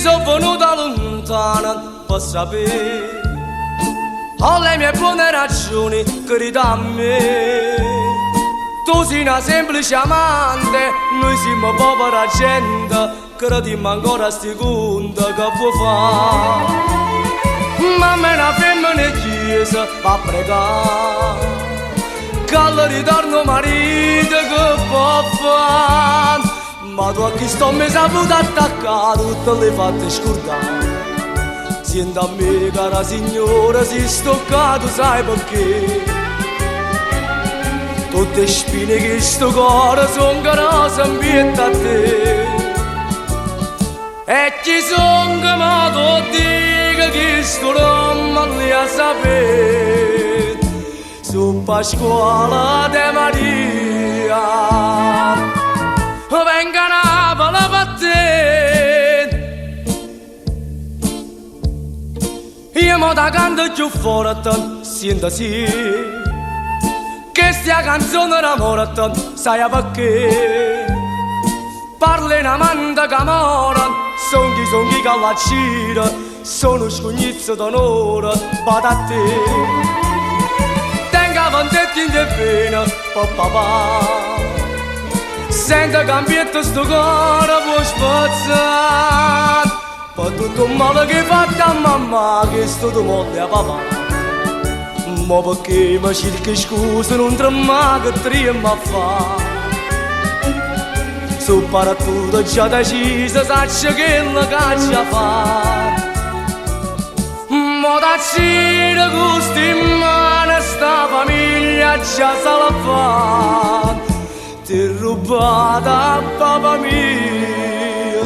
sono venuta lontana per sapere, ho le mie buone ragioni che ridà a me. Tu sei una semplice amante, noi siamo povera gente, crediamo ancora a sti conti che vuoi fare. Mamma è una femmina in chiesa a pregare, che al ritorno marito che può fare. Ma tu a chi sto mi saputo attaccare, tutte le fatte scordare. Senta a me cara signora, si stoccato sai perché. Tutte spine che sto cuore son cara s'ambietta a te. E chi son che mi tu dica che sto non li a sapere. Su Pasquale de Maria venga Napoli per te. Io mo da canto più forte, senta sì, che stia canzone d'amore, sai perché? Parla in amante che amore, songhi che la gira, sono scognizzo d'onore, vado a te. Tenga vantetti in te pena, papà. Senta cambietto sto cuore può spazzare, per tutto il male che hai fatto a mamma, che sto tu molle a papà. Ma perché mi cerchi scusa non tremma che trema a fa. Su parattuto già deciso, sacci che la caccia fa. Ma da cire gusti in mano sta famiglia già se la fa. Ti rubata papà mio,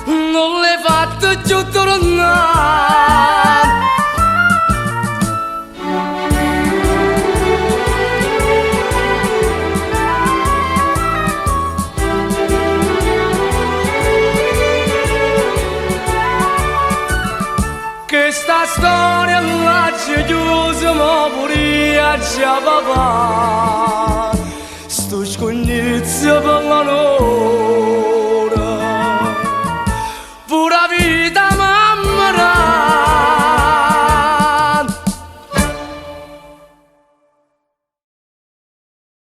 non l'hai fatto più tornare. Che sta storia la c'è chiusa ma pure già papà. Sto scognizio per la notte